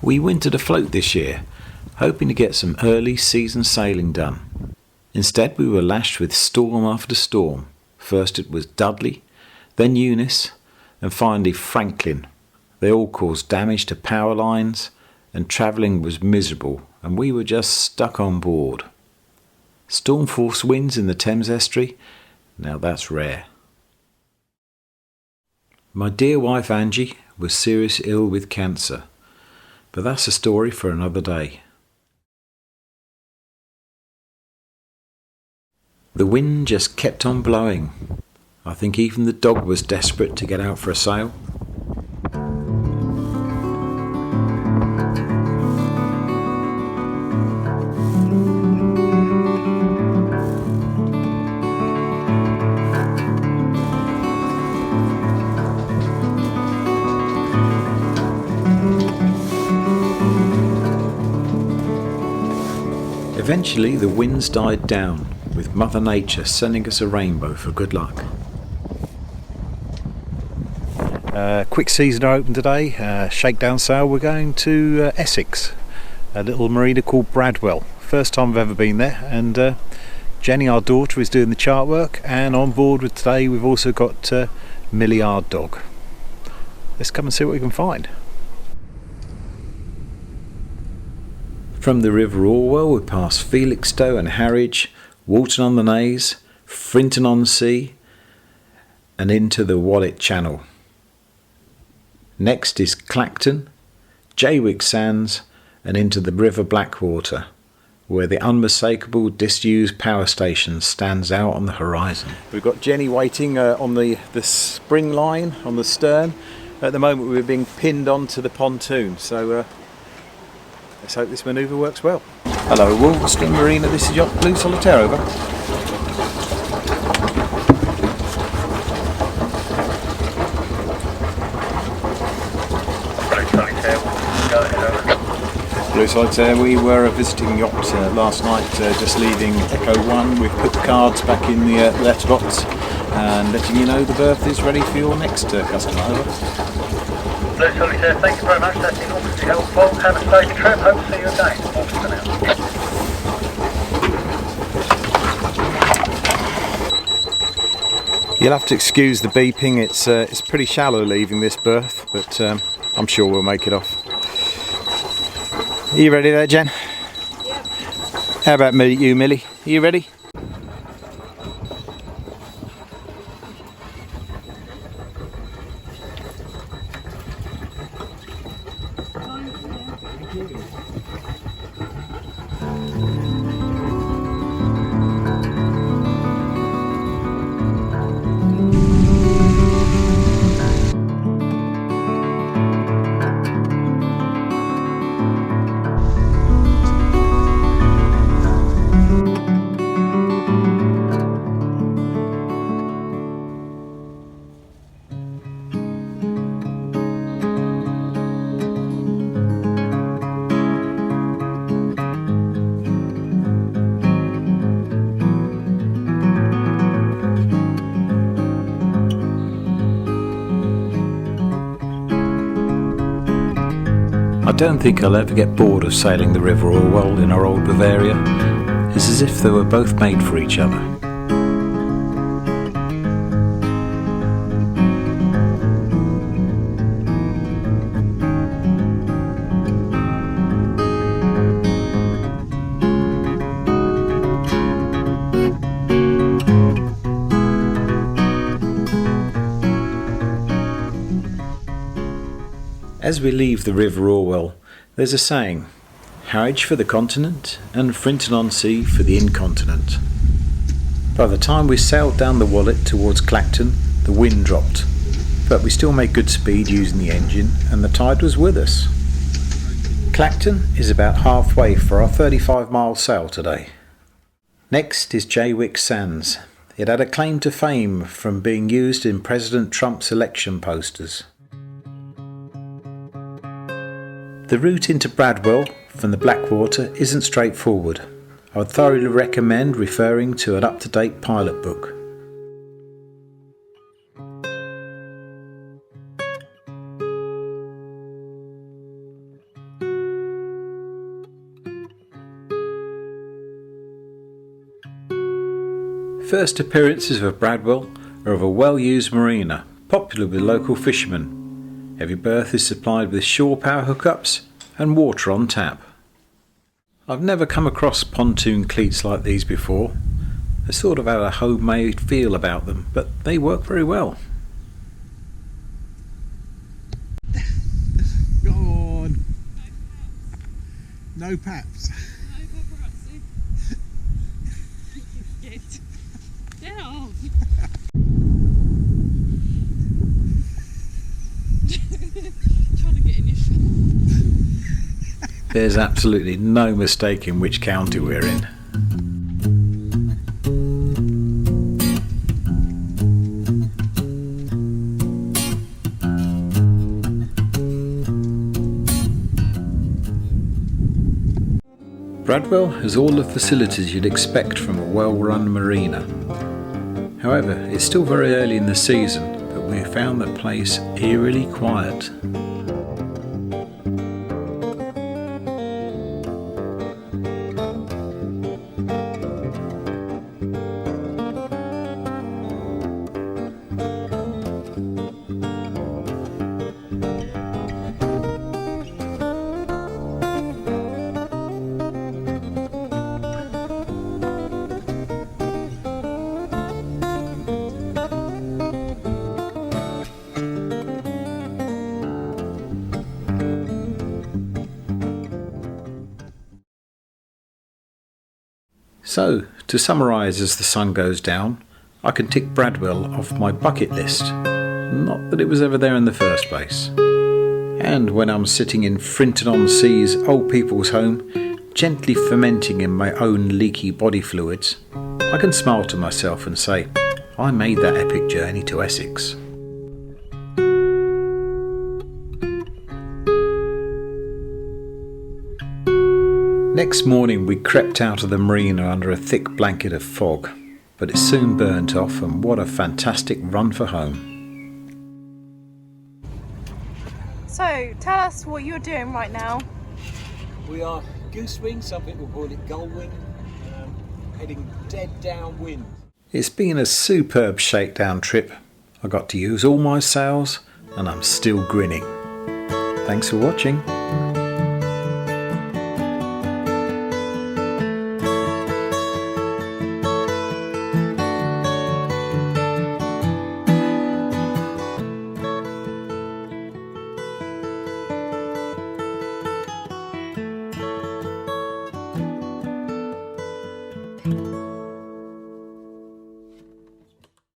We wintered afloat this year, hoping to get some early season sailing done. Instead, we were lashed with storm after storm. First it was Dudley, then Eunice, and finally Franklin. They all caused damage to power lines, and travelling was miserable, and we were just stuck on board. Storm force winds in the Thames estuary, now that's rare. My dear wife Angie was seriously ill with cancer, but that's a story for another day. The wind just kept on blowing. I think even the dog was desperate to get out for a sail. Eventually the winds died down, with Mother Nature sending us a rainbow for good luck. Quick seasoner open today, shakedown sail. We're going to Essex, a little marina called Bradwell. First time I've ever been there, and Jenny, our daughter, is doing the chart work, and on board with today we've also got Millie, our dog. Let's come and see what we can find. From the River Orwell we pass Felixstowe and Harwich, Walton on the Naze, Frinton on Sea, and into the Wallet Channel. Next is Clacton, Jaywick Sands, and into the River Blackwater, where the unmistakable disused power station stands out on the horizon. We've got Jenny waiting on the spring line on the stern. At the moment we're being pinned onto the pontoon, so let's hope this manoeuvre works well. Hello, Wolverstone Marina, this is Yacht Blue Solitaire, over. Blue Solitaire, we were a visiting yacht last night, just leaving Echo 1. We've put the cards back in the letterbox and letting you know the berth is ready for your next customer, over. Blue Solitaire, thank you very much. That's enormously helpful. Have a safe trip. Hope to see you again. Boston out. You'll have to excuse the beeping. It's pretty shallow leaving this berth, but I'm sure we'll make it off. Are you ready there, Jen? Yep. How about you, Millie? Are you ready? I don't think I'll ever get bored of sailing the River Orwell in our old Bavaria. It's as if they were both made for each other. As we leave the River Orwell, there's a saying, Harwich for the continent and Frinton on Sea for the incontinent. By the time we sailed down the Wallet towards Clacton, the wind dropped, but we still made good speed using the engine and the tide was with us. Clacton is about halfway for our 35-mile sail today. Next is Jaywick Sands. It had a claim to fame from being used in President Trump's election posters. The route into Bradwell from the Blackwater isn't straightforward. I would thoroughly recommend referring to an up-to-date pilot book. First appearances of Bradwell are of a well-used marina, popular with local fishermen. Every berth is supplied with shore power hookups and water on tap. I've never come across pontoon cleats like these before. They sort of have a homemade feel about them, but they work very well. Go on. No paps. No paparazzi. Get down. Trying to get in your shot. There's absolutely no mistaking which county we're in. Bradwell has all the facilities you'd expect from a well-run marina. However, it's still very early in the season, but we found the place eerily quiet. So, to summarise as the sun goes down, I can tick Bradwell off my bucket list. Not that it was ever there in the first place. And when I'm sitting in Frinton-on-Sea's old people's home, gently fermenting in my own leaky body fluids, I can smile to myself and say, I made that epic journey to Essex. Next morning we crept out of the marina under a thick blanket of fog, but it soon burnt off, and what a fantastic run for home. So, tell us what you're doing right now. We are goose wing, some people call it gull wing, heading dead downwind. It's been a superb shakedown trip. I got to use all my sails and I'm still grinning. Thanks for watching.